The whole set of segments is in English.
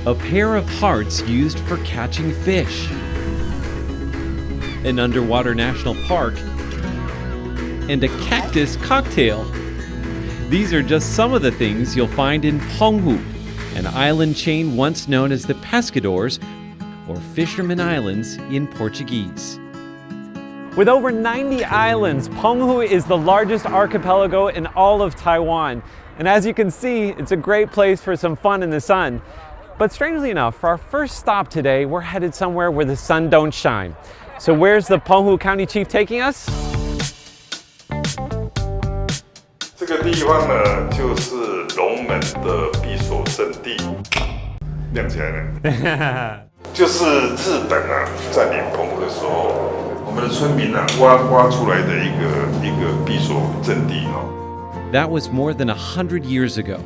a pair of hearts used for catching fish, an underwater national park, and a cactus cocktail. These are just some of the things you'll find in Penghu, an island chain once known as the Pescadores, or Fisherman Islands in Portuguese. With over 90 islands, Penghu is the largest archipelago in all of Taiwan. And as you can see, it's a great place for some fun in the sun. But strangely enough, for our first stop today, we're headed somewhere where the sun don't shine. So where's the Penghu County Chief taking us? 这个地方呢，就是龙门的避暑胜地。亮起来了，就是日本啊占领澎湖的时候，我们的村民啊挖出来的一个避暑胜地哈。That was more than 100 years ago.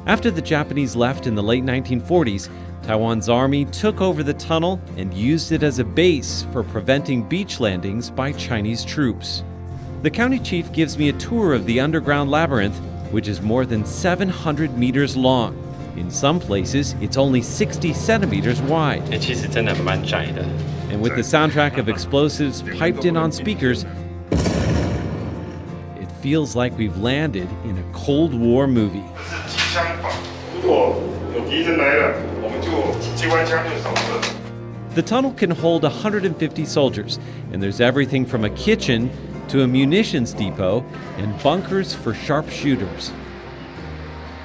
After the Japanese left in the late 1940s, Taiwan's army took over the tunnel and used it as a base for preventing beach landings by Chinese troops. The county chief gives me a tour of the underground labyrinth, which is more than 700 meters long. In some places, it's only 60 centimeters wide. 其实真的蛮窄的。 And with the soundtrack of explosives piped in on speakers, it feels like we've landed in a Cold War movie. 机枪法，如果有敌人来了，我们就机关枪就扫射。 The tunnel can hold 150 soldiers, and there's everything from a kitchen to a munitions depot and bunkers for sharpshooters.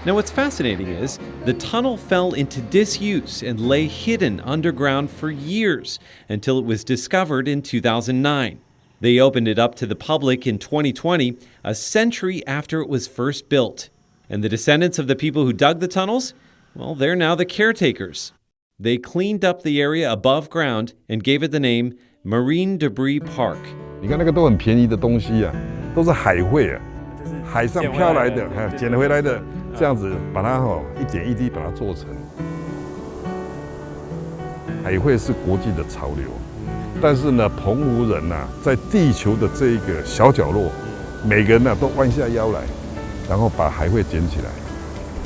Now what's fascinating is the tunnel fell into disuse and lay hidden underground for years until it was discovered in 2009. They opened it up to the public in 2020, a century after it was first built. And the descendants of the people who dug the tunnels, well, they're now the caretakers. They cleaned up the area above ground and gave it the name Marine Debris Park. 你看那个都很便宜的东西啊，都是海货啊，海上飘来的，捡回来的，这样子把它一点一滴把它做成。海货是国际的潮流，但是呢，澎湖人呐，在地球的这一个小角落，每个人呐都弯下腰来，然后把海货捡起来。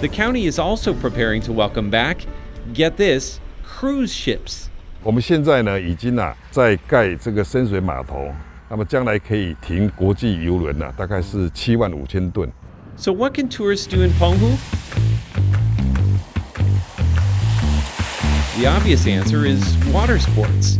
The county is also preparing to welcome back, get this, cruise ships. 我们现在呢，已经在盖这个深水码头。 那么将来可以停国际邮轮大概是75000吨。So what can tourists do in Penghu? The obvious answer is water sports.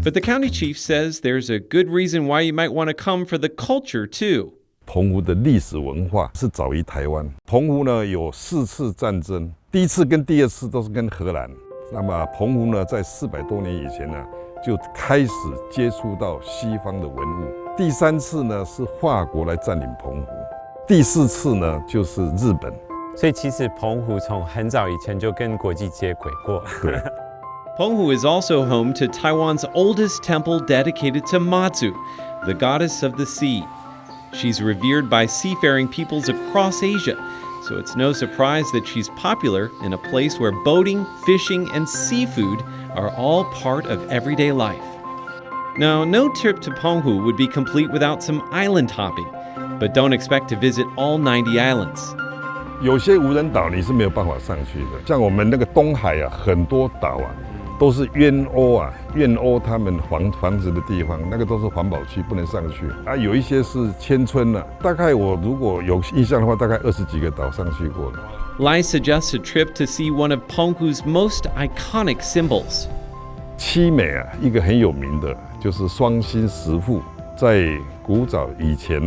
But the county chief says there's a good reason why you might want to come for the culture too. 澎湖的历史文化是早于台湾。澎湖呢有4次战争，第一次跟第二次都是跟荷兰。 那么澎湖呢，在400多年以前呢，就开始接触到西方的文物。第3次呢，是法国来占领澎湖；第4次呢，就是日本。所以其实澎湖从很早以前就跟国际接轨过。对。Penghu is also home to Taiwan's oldest temple dedicated to Matsu, the goddess of the sea. She's revered by seafaring peoples across Asia. So it's no surprise that she's popular in a place where boating, fishing, and seafood are all part of everyday life. Now, no trip to Penghu would be complete without some island hopping, but don't expect to visit all 90 islands. 有些无人岛你是没有办法上去的，像我们那个东海很多岛都是冤鸥怨鸥他们房子的地方，那个都是环保区，不能上去有一些是迁村大概我如果有印象的话，大概20几个岛上去过了。Lai suggests a trip to see one of Penghu's most iconic symbols. 七美一个很有名的就是双星石斧，在古早以前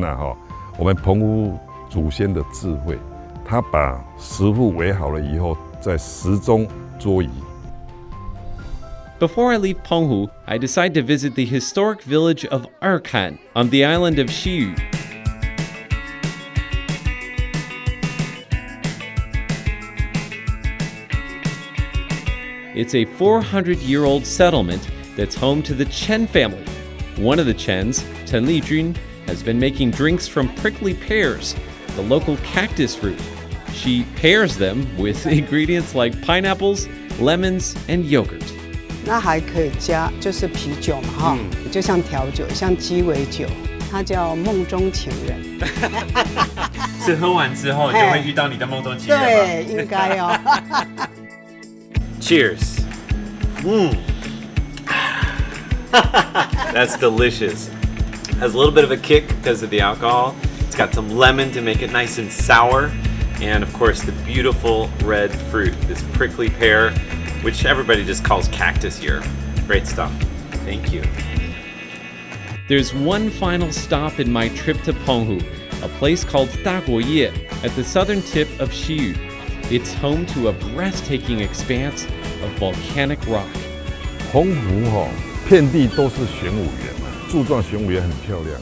我们澎湖祖先的智慧，他把石斧围好了以后，在石中捉鱼。 Before I leave Penghu, I decide to visit the historic village of Arkan on the island of Xiyu. It's a 400-year-old settlement that's home to the Chen family. One of the Chens, Chen Lijun, has been making drinks from prickly pears, the local cactus fruit. She pairs them with ingredients like pineapples, lemons, and yogurt. 那还可以加就是啤酒嘛就像调酒，像鸡尾酒。它叫梦中情人。是喝完之后就会遇到你的梦中情人吗？对，应该哦。Cheers. That's delicious. Has a little bit of a kick because of the alcohol. It's got some lemon to make it nice and sour. And of course the beautiful red fruit, this prickly pear, which everybody just calls cactus here. Great stuff. Thank you. There's one final stop in my trip to Penghu, a place called Daguoye at the southern tip of Xiyu. It's home to a breathtaking expanse of volcanic rock. 澎湖遍地都是玄武岩，柱状玄武岩很漂亮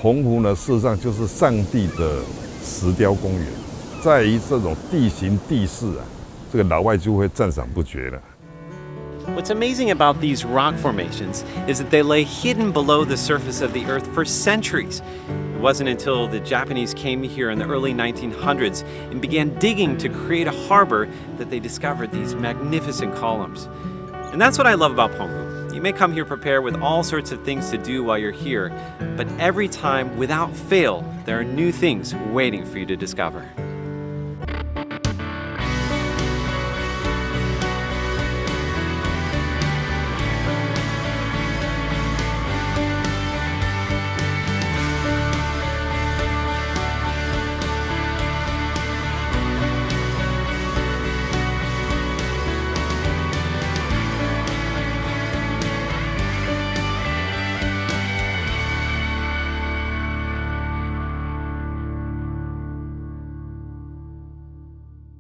澎湖呢，事实上就是上帝的石雕公园。在于这种地形地势这个老外就会赞赏不绝了。What's amazing about these rock formations is that they lay hidden below the surface of the earth for centuries. It wasn't until the Japanese came here in the early 1900s and began digging to create a harbor that they discovered these magnificent columns. And that's what I love about Penghu. You may come here prepared with all sorts of things to do while you're here, but every time, without fail, there are new things waiting for you to discover.